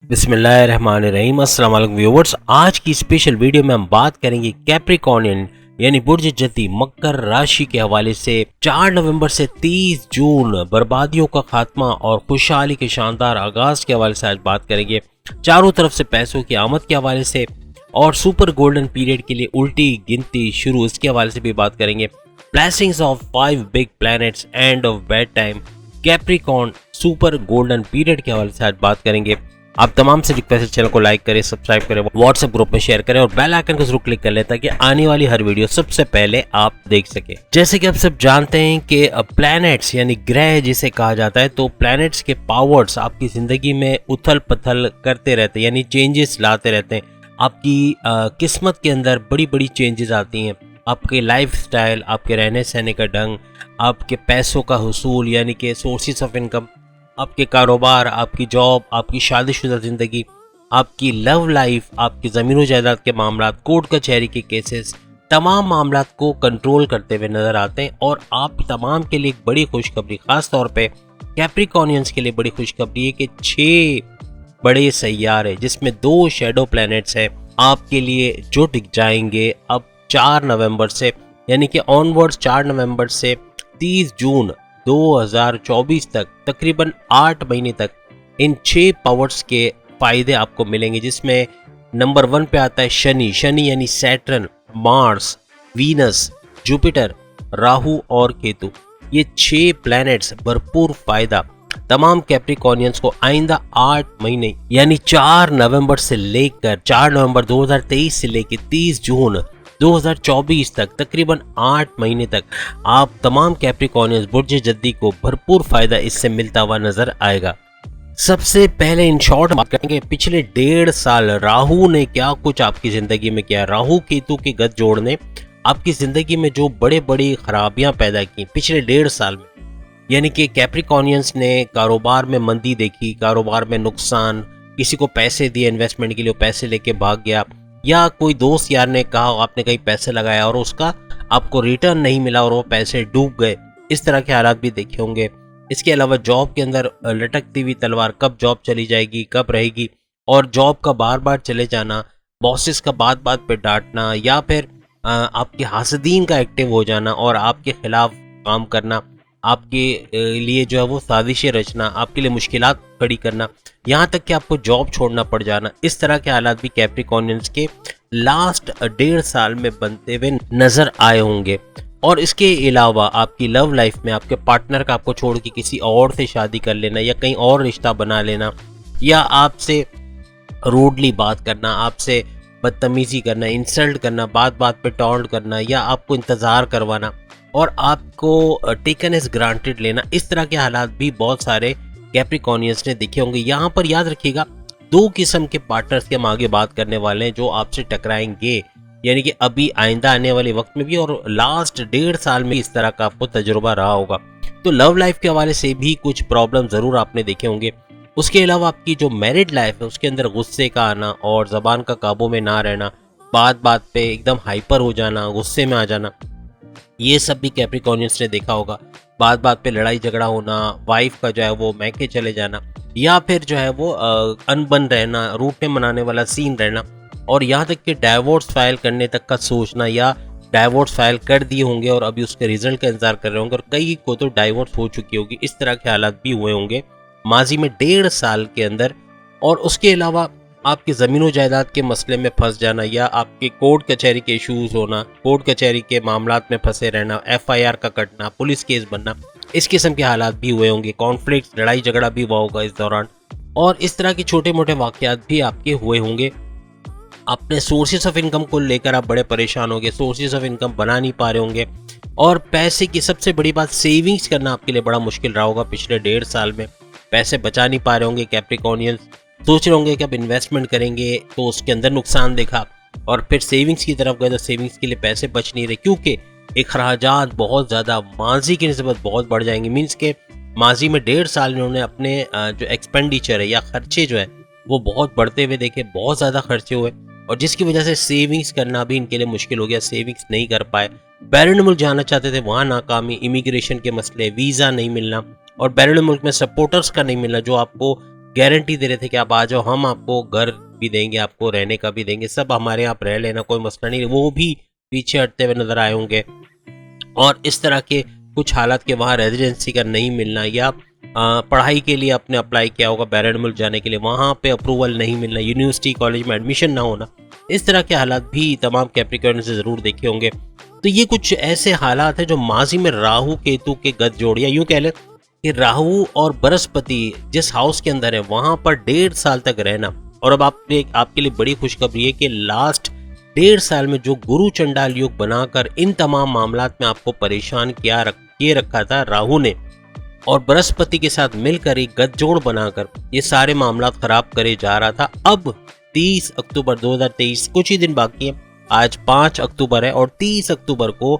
बिस्मिल्लाहिर्रहमानिर्रहीम। अस्सलाम वालेकुम व्यूअर्स। आज की स्पेशल वीडियो में हम बात करेंगे कैप्रिकॉर्नियन यानी बुर्ज जद्दी मकर राशि के हवाले से 4 नवंबर से 30 जून बर्बादियों का खात्मा और खुशहाली के शानदार आगाज के हवाले से आज बात करेंगे। चारों तरफ से पैसों की आमद के हवाले से और सुपर गोल्डन पीरियड के लिए उल्टी गिनती शुरू, इसके हवाले से भी बात करेंगे। Blessings of 5 big planets, end of bad time, Capricorn super golden period के हवाले से आज बात करेंगे। आप तमाम से रिक्वेस्ट है चैनल को लाइक करें, सब्सक्राइब करें, व्हाट्सएप ग्रुप में शेयर करें और बेल आइकन को जरूर क्लिक कर लें ताकि आने वाली हर वीडियो सबसे पहले आप देख सकें। जैसे कि आप सब जानते हैं कि प्लैनेट्स यानी ग्रह जिसे कहा जाता है, तो प्लैनेट्स के पावर्स आपकी जिंदगी में उथल पथल करते रहते हैं यानी चेंजेस लाते रहते हैं। आपकी किस्मत के अंदर बड़ी बड़ी चेंजेस आती हैं। आपके लाइफ स्टाइल, आपके रहने सहने का ढंग, आपके पैसों का हुसूल यानी कि सोर्सेस ऑफ इनकम, आपके कारोबार, आपकी जॉब, आपकी शादीशुदा ज़िंदगी, आपकी लव लाइफ, आपकी ज़मीन जायदाद के मामला, कोर्ट कचहरी के केसेस, तमाम मामला को कंट्रोल करते हुए नज़र आते हैं। और आप तमाम के लिए एक बड़ी खुशखबरी, ख़ास तौर पे कैप्रिकॉर्नियंस के लिए बड़ी खुशखबरी है कि 6 बड़े सैयारे जिसमें 2 शैडो प्लैनेट्स हैं आपके लिए जुट जाएंगे अब 4 नवंबर से, यानी कि ऑनवर्ड्स 4 नवंबर से 30 जून 2024 तक तकरीबन 8 महीने तक इन 6 पावर्स के फायदे आपको मिलेंगे। जिसमें नंबर 1 पे आता है शनि यानी Saturn, Mars, Venus, Jupiter, Rahu और केतु। ये 6 प्लैनेट्स भरपूर फायदा तमाम कैप्रिकॉर्नियंस को आइंदा 8 महीने यानी 4 नवंबर से लेकर 4 नवंबर 2023 से लेकर 30 जून 2024 तक तकरीबन 8 महीने तक आप तमाम कैप्रिकॉर्नियंस बुर्ज जद्दी को भरपूर फायदा इससे मिलता हुआ नजर आएगा। सबसे पहले इन शॉर्ट बात करेंगे पिछले 1.5 साल राहु ने क्या कुछ आपकी जिंदगी में किया। राहु केतु के गठ जोड़ने आपकी जिंदगी में जो बड़े बड़ी खराबियां पैदा की पिछले 1.5 साल में, यानी कि कैप्रिकॉर्नियंस ने कारोबार में मंदी देखी, कारोबार में नुकसान, किसी को पैसे दिए इन्वेस्टमेंट के लिए, पैसे लेके भाग गया, या कोई दोस्त यार ने कहा आपने कहीं पैसे लगाया और उसका आपको रिटर्न नहीं मिला और वो पैसे डूब गए। इस तरह के हालात भी देखे होंगे। इसके अलावा जॉब के अंदर लटकती हुई तलवार, कब जॉब चली जाएगी, कब रहेगी, और जॉब का बार बार चले जाना, बॉसेस का बात बात पे डांटना, या फिर आपके हासदीन का एक्टिव हो जाना और आपके खिलाफ काम करना, आपके लिए जो है वो साजिशें रचना, आपके लिए मुश्किलात खड़ी करना, यहाँ तक कि आपको जॉब छोड़ना पड़ जाना। इस तरह के हालात भी कैप्रिकॉर्नियंस के लास्ट 1.5 साल में बनते हुए नजर आए होंगे। और इसके अलावा आपकी लव लाइफ में आपके पार्टनर का आपको छोड़ के किसी और से शादी कर लेना, या कहीं और रिश्ता बना लेना, या आपसे रूडली बात करना, आपसे बदतमीजी करना, इंसल्ट करना, बात बात पे टॉन्ट करना, या आपको इंतज़ार करवाना और आपको टेकन एज ग्रांटेड लेना। इस तरह के हालात भी बहुत सारे कैप्रिकॉर्नियंस ने देखे होंगे। यहाँ पर याद रखिएगा 2 किस्म के पार्टनर्स की हम आगे बात करने वाले हैं जो आपसे टकराएंगे, यानी कि अभी आइंदा आने वाले वक्त में भी और लास्ट 1.5 साल में इस तरह का आपको तजुर्बा रहा होगा। तो लव लाइफ के हवाले से भी कुछ प्रॉब्लम ज़रूर आपने देखे होंगे। उसके अलावा आपकी जो मैरिड लाइफ है उसके अंदर गुस्से का आना और ज़बान का काबू में ना रहना, बात बात पे एकदम हाइपर हो जाना, गुस्से में आ जाना, ये सब भी कैप्रिकॉर्नियंस ने देखा होगा। बात बात पे लड़ाई झगड़ा होना, वाइफ का जो है वो मैके चले जाना, या फिर जो है वो अनबन रहना, रूठने मनाने वाला सीन रहना, और यहाँ तक कि डाइवोर्स फाइल करने तक का सोचना, या डाइवोर्स फाइल कर दिए होंगे और अभी उसके रिजल्ट का इंतजार कर रहे होंगे, और कई को तो डाइवोर्स हो चुकी होगी। इस तरह के हालात भी हुए होंगे माजी में 1.5 साल के अंदर। और उसके अलावा आपके ज़मीन जायदाद के मसले में फंस जाना, या आपके कोर्ट कचहरी के इश्यूज होना, कोर्ट कचहरी के मामलात में फंसे रहना, FIR का कटना, पुलिस केस बनना, इस किस्म के हालात भी हुए होंगे। कॉन्फ्लिक्ट, लड़ाई झगड़ा भी हुआ होगा इस दौरान, और इस तरह के छोटे मोटे वाक़यात भी आपके हुए होंगे। अपने सोर्सेज ऑफ इनकम को लेकर आप बड़े परेशान होंगे, सोर्सेज ऑफ इनकम बना नहीं पा रहे होंगे, और पैसे की सबसे बड़ी बात सेविंग्स करना आपके लिए बड़ा मुश्किल रहा होगा। पिछले 1.5 साल में पैसे बचा नहीं पा रहे होंगे कैप्रिकॉर्नियंस, सोच रहे होंगे कि अब इन्वेस्टमेंट करेंगे तो उसके अंदर नुकसान देखा, और फिर सेविंग्स की तरफ गए तो सेविंग्स के लिए पैसे बच नहीं रहे, क्योंकि अखराजात बहुत ज़्यादा माजी की निस्बत बहुत बढ़ जाएंगे। मीन्स के माजी में 1.5 साल में उन्होंने अपने जो एक्सपेंडिचर है या खर्चे जो है वो बहुत बढ़ते हुए देखे, बहुत ज़्यादा खर्चे हुए, और जिसकी वजह से सेविंग्स करना भी इनके लिए मुश्किल हो गया। सेविंग्स नहीं कर पाए, बैरून मुल्क जाना चाहते थे, वहाँ नाकामी, इमिग्रेशन के मसले, वीज़ा नहीं मिलना, और बैरून मुल्क में सपोर्टर्स का नहीं मिलना जो आपको गारंटी दे रहे थे कि आप आ जाओ, हम आपको घर भी देंगे, आपको रहने का भी देंगे, सब हमारे यहाँ आप रह लेना, कोई मसला नहीं। वो भी पीछे हटते हुए नजर आए होंगे। और इस तरह के कुछ हालात के वहाँ रेजिडेंसी का नहीं मिलना, या पढ़ाई के लिए आपने अप्लाई किया होगा बैरन मुल्क जाने के लिए, वहाँ पे अप्रूवल नहीं मिलना, यूनिवर्सिटी कॉलेज में एडमिशन ना होना, इस तरह के हालात भी तमाम कैप्रिकॉर्न से ज़रूर देखे होंगे। तो ये कुछ ऐसे हालात हैं जो माजी में राहु केतु के गठजोड़, या यूँ कह लें कि राहु और बृहस्पति जिस हाउस के अंदर है वहाँ पर 1.5 साल तक रहना। और अब आपके लिए बड़ी खुशखबरी है कि लास्ट 1.5 साल में जो गुरु चंडाल योग बनाकर इन तमाम मामलात में आपको परेशान किए रखा था राहु ने, और बृहस्पति के साथ मिलकर एक गठजोड़ बनाकर ये सारे मामलात खराब करे जा रहा था, अब 30 अक्टूबर 2023, कुछ ही दिन बाकी है, आज 5 अक्टूबर है, और 30 अक्टूबर को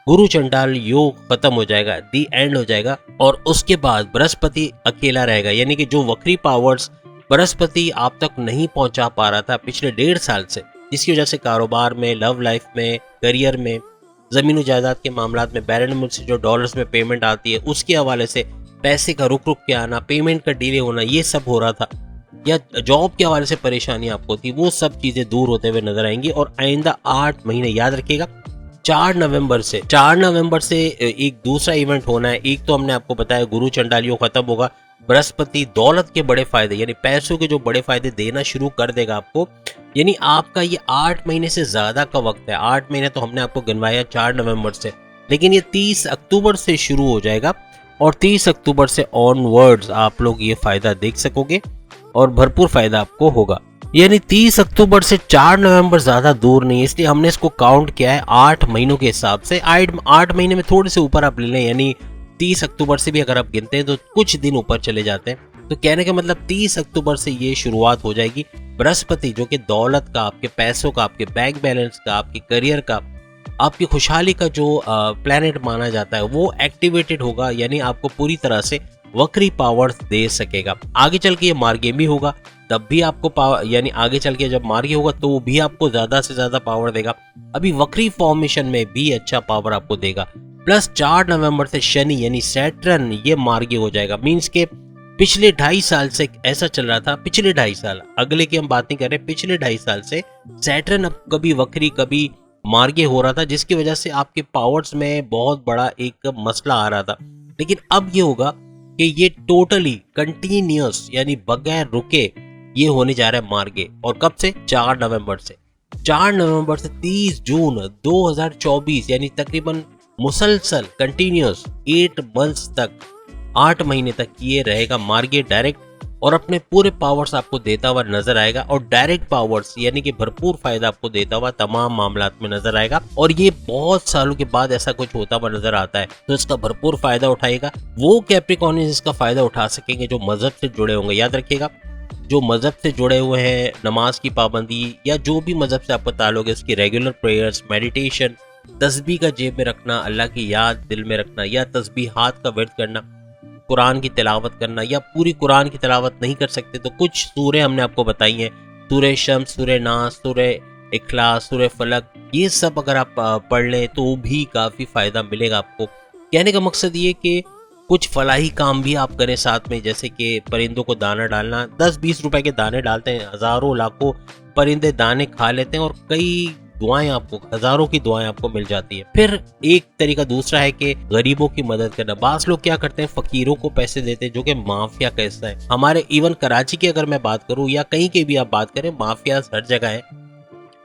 गुरु चंडाल योग खत्म हो जाएगा, दी एंड हो जाएगा, और उसके बाद बृहस्पति अकेला रहेगा। यानी कि जो वक्री पावर्स बृहस्पति आप तक नहीं पहुंचा पा रहा था पिछले 1.5 साल से, जिसकी वजह से कारोबार में, लव लाइफ में, करियर में, जमीन जायदाद के मामलात में, बैरन मुल्क से जो डॉलर्स में पेमेंट आती है उसके हवाले से पैसे का रुक रुक के आना, पेमेंट का डिले होना, ये सब हो रहा था, या जॉब के हवाले से परेशानी आपको थी, वो सब चीजें दूर होते हुए नजर आएंगी। और आइंदा 8 महीने याद रखिएगा, 4 नवंबर से एक दूसरा इवेंट होना है। एक तो हमने आपको बताया गुरु चंडाल योग खत्म होगा, बृहस्पति दौलत के बड़े फायदे यानी पैसों के जो बड़े फायदे देना शुरू कर देगा आपको, यानी आपका ये 8 महीने से ज्यादा का वक्त है। 8 महीने तो हमने आपको गिनवाया 4 नवंबर से, लेकिन ये 30 अक्टूबर से शुरू हो जाएगा, और 30 अक्टूबर से ऑनवर्ड्स आप लोग ये फायदा देख सकोगे और भरपूर फायदा आपको होगा। यानी 30 अक्टूबर से 4 नवंबर ज्यादा दूर नहीं है, इसलिए हमने इसको काउंट किया है 8 महीनों के हिसाब से। 8 महीने में थोड़े से ऊपर आप ले लें, यानी 30 अक्टूबर से भी अगर आप गिनते हैं तो कुछ दिन ऊपर चले जाते हैं। तो कहने का मतलब 30 अक्टूबर से ये शुरुआत हो जाएगी। बृहस्पति जो कि दौलत का, आपके पैसों का, आपके बैंक बैलेंस का, आपके करियर का, आपकी खुशहाली का जो प्लैनेट माना जाता है वो एक्टिवेटेड होगा, यानी आपको पूरी तरह से वक्री पावर्स दे सकेगा। आगे चल के ये मार्गी भी होगा, तब भी आपको पावर, यानी आगे चल के जब मार्गी होगा तो वो भी आपको ज्यादा से ज्यादा पावर देगा। अभी वक्री फॉर्मेशन में भी अच्छा पावर आपको देगा। प्लस 4 नवंबर से शनि यानी सैटर्न ये मार्गी हो जाएगा। मींस के पिछले 2.5 साल से ऐसा चल रहा था, पिछले 2.5 साल, अगले की हम बात नहीं कर रहे, पिछले 2.5 साल से सैटर्न अब कभी वक्री कभी मार्गे हो रहा था, जिसकी वजह से आपके पावर्स में बहुत बड़ा एक मसला आ रहा था। लेकिन अब ये होगा कि ये टोटली कंटिन्यूअस यानी बगैर रुके ये होने जा रहा है मार्गे। और कब से? 4 नवंबर से। 4 नवंबर से 30 जून 2024 यानी तकरीबन मुसलसल कंटिन्यूअस 8 मंथ्स तक, 8 महीने तक ये रहेगा मार्गे डायरेक्ट, और अपने पूरे पावर्स आपको देता हुआ नजर आएगा। और डायरेक्ट पावर्स यानी कि भरपूर फायदा आपको देता हुआ तमाम मामलात में नजर आएगा। और ये बहुत सालों के बाद ऐसा कुछ होता हुआ नजर आता है, तो इसका भरपूर फायदा उठाएगा वो कैप्रिकॉर्नियंस इसका फायदा उठा सकेंगे जो मजहब से जुड़े होंगे। याद रखिएगा, जो मजहब से जुड़े हुए हैं, नमाज की पाबंदी या जो भी मजहब से आपको ताल्लुक है, उसकी रेगुलर प्रेयर्स, मेडिटेशन, तस्बीह का जेब में रखना, अल्लाह की याद दिल में रखना, या तस्बीहात का वर्द करना, कुरान की तिलावत करना, या पूरी कुरान की तिलावत नहीं कर सकते तो कुछ सूरे हमने आपको बताई हैं, सूरे शम्स, सूरे नास, सूरे इखलास, सूरे फलक, ये सब अगर आप पढ़ लें तो भी काफ़ी फ़ायदा मिलेगा आपको। कहने का मकसद ये कि कुछ फलाही काम भी आप करें साथ में, जैसे कि परिंदों को दाना डालना। 10-20 रुपए के दाने डालते हैं, हज़ारों लाखों परिंदे दाने खा लेते हैं, और कई दुआएं आपको, हजारों की दुआएं आपको मिल जाती है। फिर एक तरीका दूसरा है कि गरीबों की मदद करना। बास लोग क्या करते हैं, फकीरों को पैसे देते हैं, जो कि माफिया का हिस्सा है। हमारे इवन कराची की अगर मैं बात करूं या कहीं की भी आप बात करें, माफिया हर जगह है,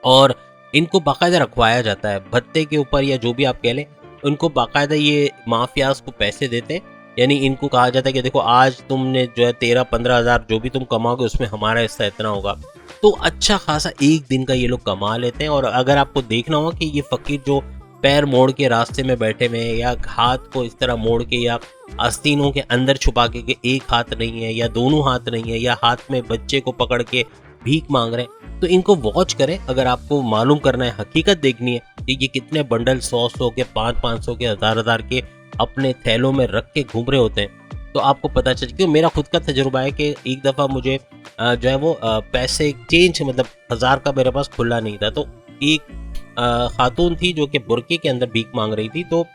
और इनको बाकायदा रखवाया जाता है भत्ते के ऊपर, या जो भी आप कह लें, उनको बाकायदा ये माफियाज को पैसे देते हैं। यानी इनको कहा जाता है कि देखो आज तुमने जो है 13-15 हज़ार जो भी तुम कमाओगे उसमें हमारा हिस्सा इतना होगा। तो अच्छा खासा एक दिन का ये लोग कमा लेते हैं। और अगर आपको देखना हो कि ये फकीर जो पैर मोड़ के रास्ते में बैठे हुए हैं, या हाथ को इस तरह मोड़ के, या आस्तीनों के अंदर छुपा के एक हाथ नहीं है या दोनों हाथ नहीं है, या हाथ में बच्चे को पकड़ के भीख मांग रहे हैं, तो इनको वॉच करें। अगर आपको मालूम करना है, हकीकत देखनी है कि ये कितने बंडल 100-100 के, 500-500 के, 1000-1000 के अपने थैलों में रख के घूम रहे होते हैं, तो आपको पता चल। क्यों, मेरा खुद का तजुर्बा है कि एक दफ़ा मुझे जो है वो पैसे चेंज, मतलब 1000 का मेरे पास खुला नहीं था, तो एक खातून थी जो कि बुरके के अंदर भीख मांग रही थी, तो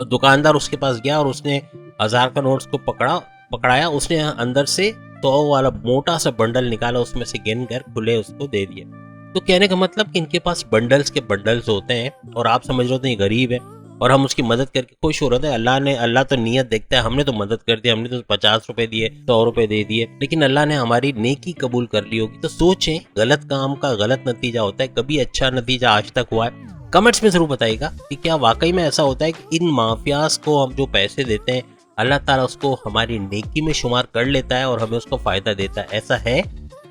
दुकानदार उसके पास गया और उसने 1000 का नोट्स को पकड़ाया, उसने अंदर से 100 वाला मोटा सा बंडल निकाला, उसमें से गिन कर खुले उसको दे दिए। तो कहने का मतलब कि इनके पास बंडल्स के बंडल्स होते हैं और आप समझ रहे होते हैं गरीब है और हम उसकी मदद करके खुश हो रहे थे। अल्लाह तो नियत देखता है, हमने तो मदद कर दी, हमने तो 50 रुपए दिए, 100 रुपए दे दिए, लेकिन अल्लाह ने हमारी नेकी कबूल कर ली होगी। तो सोचें, गलत काम का गलत नतीजा होता है, कभी अच्छा नतीजा आज तक हुआ है? कमेंट्स में जरूर बताइएगा कि क्या वाकई में ऐसा होता है कि इन माफियाज को हम जो पैसे देते हैं अल्लाह ताला उसको हमारी नेकी में शुमार कर लेता है और हमें उसको फायदा देता है, ऐसा है?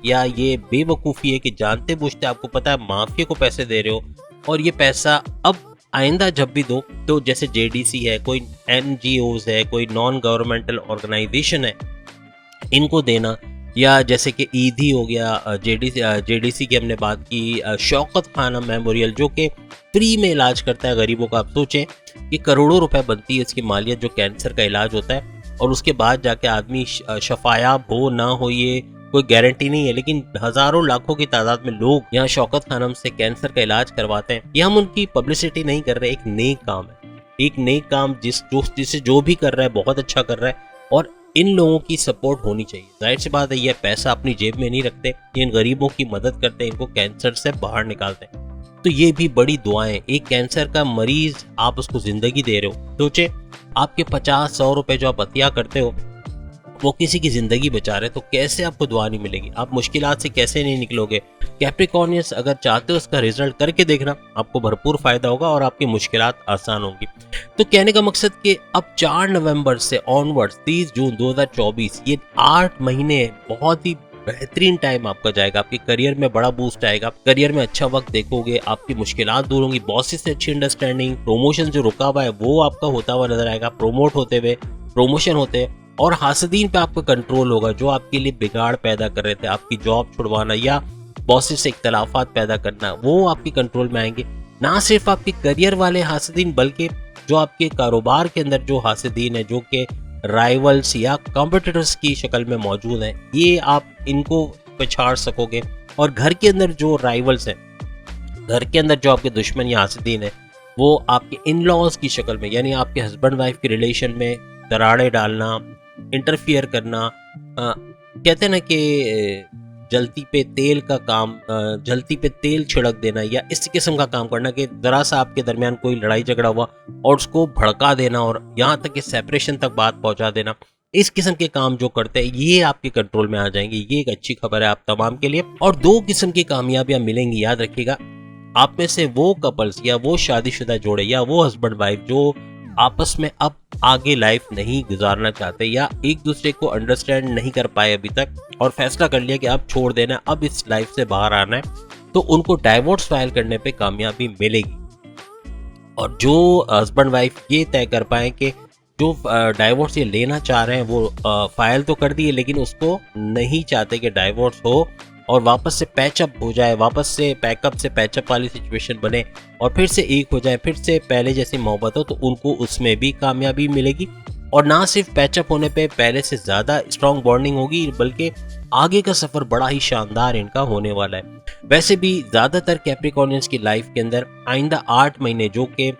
या ये बेवकूफ़ी है कि जानते बूझते आपको पता है माफिया को पैसे दे रहे हो और ये पैसा अब आइंदा जब भी दो तो जैसे जेडीसी है, कोई एनजीओज है, कोई नॉन गवर्नमेंटल ऑर्गेनाइजेशन है, इनको देना, या जैसे कि ईदी हो गया, जेडीसी की हमने बात की, शौकत खानम मेमोरियल जो कि फ्री में इलाज करता है गरीबों का। आप सोचें कि करोड़ों रुपए बनती है इसकी मालियत जो कैंसर का इलाज होता है, और उसके बाद जाके आदमी शफायाब हो ना हो ये कोई गारंटी नहीं है, लेकिन हजारों लाखों की तादाद में लोग यहाँ शौकत खानम से कैंसर का इलाज करवाते हैं। ये हम उनकी पब्लिसिटी नहीं कर रहे, एक नेक काम है, एक नेक काम जिसे जो भी कर रहा है बहुत अच्छा कर रहा है और इन लोगों की सपोर्ट होनी चाहिए। जाहिर सी बात है, ये पैसा अपनी जेब में नहीं रखते, ये इन गरीबों की मदद करते हैं, इनको कैंसर से बाहर निकालते हैं। तो ये भी बड़ी दुआएं, एक कैंसर का मरीज आप उसको जिंदगी दे रहे हो। सोचे आपके 50-100 रुपए जो आप अतिया करते हो वो किसी की जिंदगी बचा रहे, तो कैसे आपको दुआ नहीं मिलेगी? आप मुश्किलात से कैसे नहीं निकलोगे? कैप्रिकॉर्नियंस अगर चाहते हो उसका रिजल्ट करके देखना, आपको भरपूर फायदा होगा और आपकी मुश्किलात आसान होंगी। तो कहने का मकसद कि अब 4 नवंबर से ऑनवर्ड्स 30 जून 2024 ये 8 महीने बहुत ही बेहतरीन टाइम आपका जाएगा, आपके करियर में बड़ा बूस्ट आएगा, करियर में अच्छा वक्त देखोगे, आपकी मुश्किलात दूर होंगी, बॉसेस से अच्छी अंडरस्टैंडिंग, प्रमोशन जो रुका हुआ है वो आपका होता हुआ नजर आएगा, प्रोमोट होते हुए, प्रमोशन होते हैं, और हासदीन पे आपका कंट्रोल होगा जो आपके लिए बिगाड़ पैदा कर रहे थे, आपकी जॉब छुड़वाना या बॉसेस से इख्तलाफात पैदा करना, वो आपके कंट्रोल में आएंगे। ना सिर्फ आपके करियर वाले हासदीन बल्कि जो आपके कारोबार के अंदर जो हासदीन है, जो कि राइवल्स या कॉम्पिटिटर्स की शक्ल में मौजूद हैं, ये आप इनको पछाड़ सकोगे। और घर के अंदर जो राइवल्स हैं, घर के अंदर जो आपके दुश्मन या हासदीन है, वो आपके इन लॉज की शक्ल में, यानी आपके हस्बैंड वाइफ के रिलेशन में दरारें डालना, इंटरफियर करना, कहते हैं ना कि जलती पे तेल का काम, जलती पे तेल छिड़क देना, या इस किस्म का काम करना कि जरा सा आपके दरमियान कोई लड़ाई झगड़ा हुआ और उसको भड़का देना और यहाँ तक कि सेपरेशन तक बात पहुँचा देना, इस किस्म के काम जो करते हैं ये आपके कंट्रोल में आ जाएंगे। ये एक अच्छी खबर है आप तमाम के लिए। और 2 किस्म की कामयाबियां मिलेंगी, याद रखिएगा। आप में से वो कपल्स या वो शादीशुदा जोड़े या वो हस्बैंड वाइफ जो आपस में अब आगे लाइफ नहीं गुजारना चाहते या एक दूसरे को अंडरस्टैंड नहीं कर पाए अभी तक और फैसला कर लिया कि अब छोड़ देना, अब इस लाइफ से बाहर आना है, तो उनको डाइवोर्स फाइल करने पे कामयाबी मिलेगी। और जो हस्बैंड वाइफ ये तय कर पाए कि जो डाइवोर्स ये लेना चाह रहे हैं वो फाइल तो कर दिए लेकिन उसको नहीं चाहते कि डाइवोर्स हो और वापस से पैचअप हो जाए, वापस से पैकअप से पैचअप वाली सिचुएशन बने और फिर से एक हो जाए, फिर से पहले जैसी मोहब्बत हो, तो उनको उसमें भी कामयाबी मिलेगी। और ना सिर्फ पैचअप होने पे पहले से ज़्यादा स्ट्रॉन्ग बॉन्डिंग होगी बल्कि आगे का सफ़र बड़ा ही शानदार इनका होने वाला है। वैसे भी ज़्यादातर कैप्रिकॉर्नियंस की लाइफ के अंदर आइंदा 8 महीने जो कि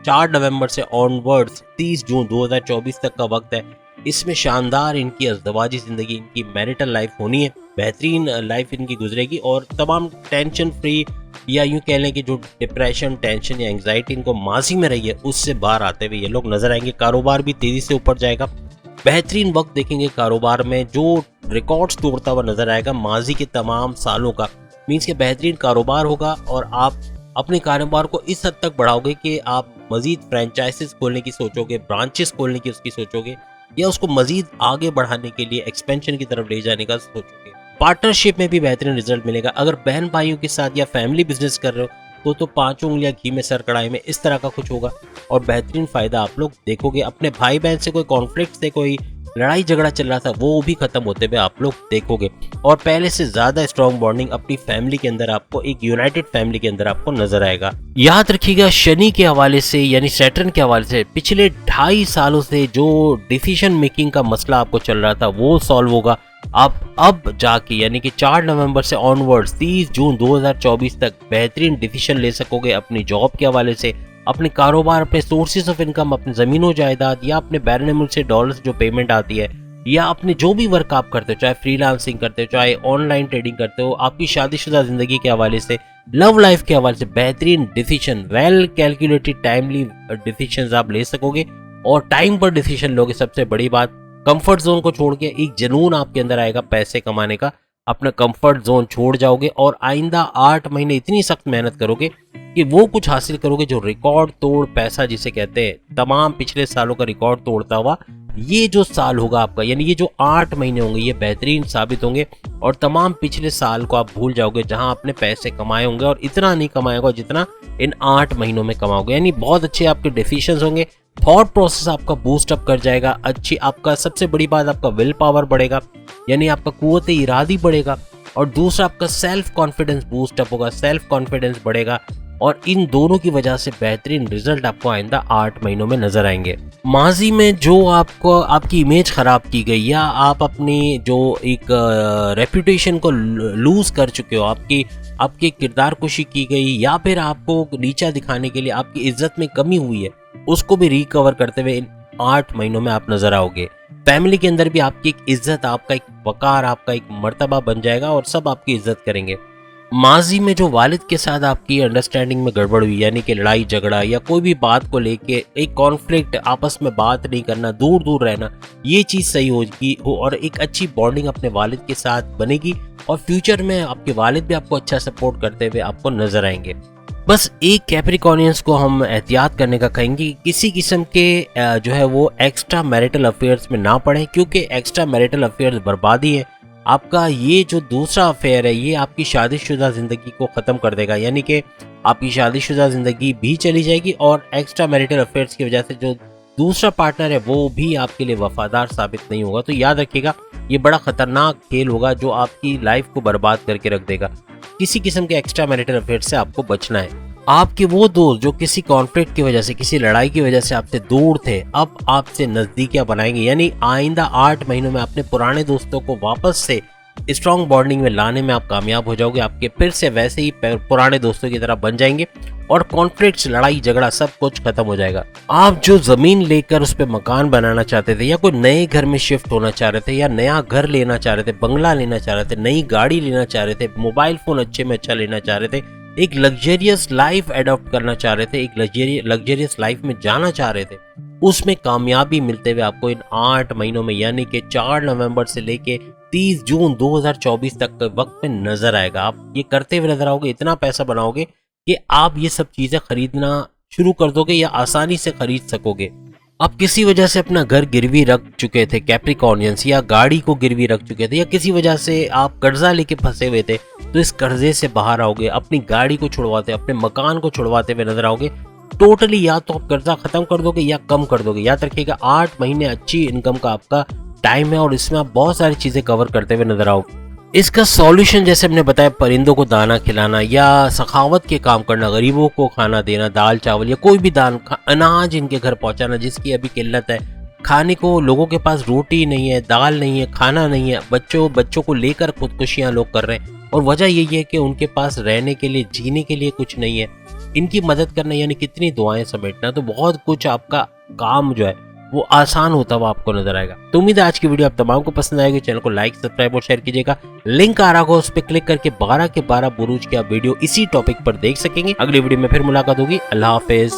4 नवंबर से ऑनवर्ड्स 30 जून 2024 तक का वक्त है, इसमें शानदार इनकी अज़दवाजी ज़िंदगी, इनकी मैरिटल लाइफ होनी है, बेहतरीन लाइफ इनकी गुजरेगी और तमाम टेंशन फ्री या यूँ कह लें कि जो डिप्रेशन, टेंशन या एंग्जाइटी इनको माजी में रही है उससे बाहर आते हुए ये लोग नजर आएंगे। कारोबार भी तेज़ी से ऊपर जाएगा, बेहतरीन वक्त देखेंगे कारोबार में, जो रिकॉर्ड्स तोड़ता हुआ नजर आएगा माजी के तमाम सालों का, मीन्स के बेहतरीन कारोबार होगा और आप अपने कारोबार को इस हद तक बढ़ाओगे कि आप मजीद फ्रेंचाइजेस खोलने की सोचोगे, ब्रांचेस खोलने की उसकी सोचोगे या उसको मजीद आगे बढ़ाने के लिए एक्सपेंशन की तरफ ले जाने का सोचोगे। पार्टनरशिप में भी बेहतरीन रिजल्ट मिलेगा। अगर बहन भाइयों के साथ या फैमिली बिजनेस कर रहे हो तो 5 उंगलियां घी में सर कढ़ाई में, इस तरह का कुछ होगा और बेहतरीन फायदा आप लोग देखोगे। अपने भाई बहन से कोई कॉन्फ्लिक्ट से कोई लड़ाई झगड़ा चल रहा था वो भी खत्म होते हुए आप लोग देखोगे और पहले से ज्यादा स्ट्रॉन्ग बॉन्डिंग अपनी फैमिली के अंदर आपको, एक यूनाइटेड फैमिली के अंदर आपको नजर आएगा। याद रखिएगा शनि के हवाले से यानी सैटर्न के हवाले से पिछले 2.5 सालों से जो डिसीजन मेकिंग का मसला आपको चल रहा था वो सॉल्व होगा। आप अब जाके यानी कि 4 नवंबर से ऑनवर्ड्स 30 जून 2024 तक बेहतरीन डिसीजन ले सकोगे अपनी जॉब के हवाले से, अपने कारोबार, अपने सोर्सेज ऑफ इनकम, अपने ज़मीनों जायदाद या अपने बैरन मुल्क से डॉलर्स जो पेमेंट आती है या अपने जो भी वर्क आप करते हो, चाहे फ्रीलांसिंग करते हो, चाहे ऑनलाइन ट्रेडिंग करते हो, आपकी शादीशुदा जिंदगी के हवाले से, लव लाइफ के हवाले से बेहतरीन decision, well calculated timely decisions आप ले सकोगे और टाइम पर डिसीजन लोगे। सबसे बड़ी बात, कंफर्ट जोन को छोड़ के एक जुनून आपके अंदर आएगा पैसे कमाने का। अपना कंफर्ट जोन छोड़ जाओगे और आइंदा 8 महीने इतनी सख्त मेहनत करोगे कि वो कुछ हासिल करोगे जो रिकॉर्ड तोड़ पैसा जिसे कहते हैं, तमाम पिछले सालों का रिकॉर्ड तोड़ता हुआ ये जो साल होगा आपका, यानी ये जो 8 महीने होंगे ये बेहतरीन साबित होंगे और तमाम पिछले साल को आप भूल जाओगे जहां आपने पैसे कमाए होंगे, और इतना नहीं कमाए होगा जितना इन 8 महीनों में कमाओगे। यानी बहुत अच्छे आपके डिसीजंस होंगे, थॉट प्रोसेस आपका बूस्ट अप कर जाएगा, अच्छी आपका सबसे बड़ी बात आपका विल पावर बढ़ेगा, यानी आपका कुव्वत इरादी बढ़ेगा, और दूसरा आपका सेल्फ कॉन्फिडेंस बूस्ट अप होगा, सेल्फ कॉन्फिडेंस बढ़ेगा, और इन दोनों की वजह से बेहतरीन रिजल्ट आपको आइंदा 8 महीनों में नजर आएंगे। माजी में जो आपको आपकी इमेज खराब की गई या आप अपनी जो एक रेपुटेशन को लूज कर चुके हो, आपकी किरदार कुशी की गई या फिर आपको नीचा दिखाने के लिए आपकी इज्जत में कमी हुई है, उसको भी रिकवर करते हुए इन 8 महीनों में आप नजर आओगे। फैमिली के अंदर भी आपकी एक इज्जत, आपका एक वकार, आपका एक मर्तबा बन जाएगा और सब आपकी इज्जत करेंगे। माजी में जो वालिद के साथ आपकी अंडरस्टैंडिंग में गड़बड़ हुई, यानी कि लड़ाई झगड़ा या कोई भी बात को लेके एक कॉन्फ्लिक्ट, आपस में बात नहीं करना, दूर दूर रहना, ये चीज़ सही होगी और एक अच्छी बॉन्डिंग अपने वालिद के साथ बनेगी और फ्यूचर में आपके वालिद भी आपको अच्छा सपोर्ट करते हुए आपको नजर आएंगे। बस एक कैप्रिकॉर्नियंस को हम एहतियात करने का कहेंगे, किसी किस्म के जो है वो एक्स्ट्रा मैरिटल अफेयर्स में ना पड़े, क्योंकि एक्स्ट्रा मैरिटल अफेयर्स बर्बादी है। आपका ये जो दूसरा अफेयर है ये आपकी शादीशुदा ज़िंदगी को ख़त्म कर देगा, यानी कि आपकी शादीशुदा ज़िंदगी भी चली जाएगी और एक्स्ट्रा मैरिटल अफेयर्स की वजह से जो दूसरा पार्टनर है वो भी आपके लिए वफादार साबित नहीं होगा। तो याद रखिएगा, ये बड़ा ख़तरनाक खेल होगा जो आपकी लाइफ को बर्बाद करके रख देगा। किसी किस्म के एक्स्ट्रा मैरिटल अफेयर्स से आपको बचना है। आपके वो दोस्त जो किसी कॉन्फ्लिक्ट की वजह से, किसी लड़ाई की वजह से आपसे दूर थे, अब आपसे नजदीकियां बनाएंगे, यानी आइंदा 8 महीनों में अपने पुराने दोस्तों को वापस से स्ट्रॉन्ग बॉन्डिंग में लाने में आप कामयाब हो जाओगे। आपके फिर से वैसे ही पुराने दोस्तों की तरह बन जाएंगे और कॉन्फ्लिक्ट्स, लड़ाई झगड़ा सब कुछ खत्म हो जाएगा। आप जो जमीन लेकर उस पर मकान बनाना चाहते थे या कोई नए घर में शिफ्ट होना चाह रहे थे या नया घर लेना चाह रहे थे, बंगला लेना चाह रहे थे, नई गाड़ी लेना चाह रहे थे, मोबाइल फोन अच्छे में अच्छा लेना चाह रहे थे, एक लग्जरियस लाइफ एडॉप्ट करना चाह रहे थे, एक लग्जरियस लाइफ में जाना चाह रहे थे, उसमें कामयाबी मिलते हुए आपको इन 8 महीनों में, यानी कि 4 नवंबर से लेके 30 जून 2024 तक के वक्त में नजर आएगा। आप ये करते हुए नजर आओगे, इतना पैसा बनाओगे कि आप ये सब चीजें खरीदना शुरू कर दोगे या आसानी से खरीद सकोगे। आप किसी वजह से अपना घर गिरवी रख चुके थे कैप्रिकॉर्नियंस, या गाड़ी को गिरवी रख चुके थे, या किसी वजह से आप कर्जा लेके फंसे हुए थे, तो इस कर्जे से बाहर आओगे, अपनी गाड़ी को छुड़वाते, अपने मकान को छुड़वाते हुए नजर आओगे। टोटली या तो आप कर्जा खत्म कर दोगे या कम कर दोगे। याद रखिएगा, 8 महीने अच्छी इनकम का आपका टाइम है और इसमें आप बहुत सारी चीजें कवर करते हुए नजर आओगे। इसका सॉल्यूशन जैसे हमने बताया, परिंदों को दाना खिलाना या सखावत के काम करना, गरीबों को खाना देना, दाल चावल या कोई भी दान, अनाज इनके घर पहुंचाना जिसकी अभी किल्लत है, खाने को लोगों के पास रोटी नहीं है, दाल नहीं है, खाना नहीं है, बच्चों को लेकर खुदकुशियां लोग कर रहे हैं और वजह यही है कि उनके पास रहने के लिए, जीने के लिए कुछ नहीं है। इनकी मदद करना यानी कितनी दुआएं समेटना, तो बहुत कुछ आपका काम जो है वो आसान होता हुआ आपको नजर आएगा। तो उम्मीद है आज की वीडियो आप तमाम को पसंद आएगी। चैनल को लाइक, सब्सक्राइब और शेयर कीजिएगा। लिंक आ रहा होगा, उस पर क्लिक करके 12 के 12 बुरूज की आप वीडियो इसी टॉपिक पर देख सकेंगे। अगली वीडियो में फिर मुलाकात होगी। अल्लाह हाफिज।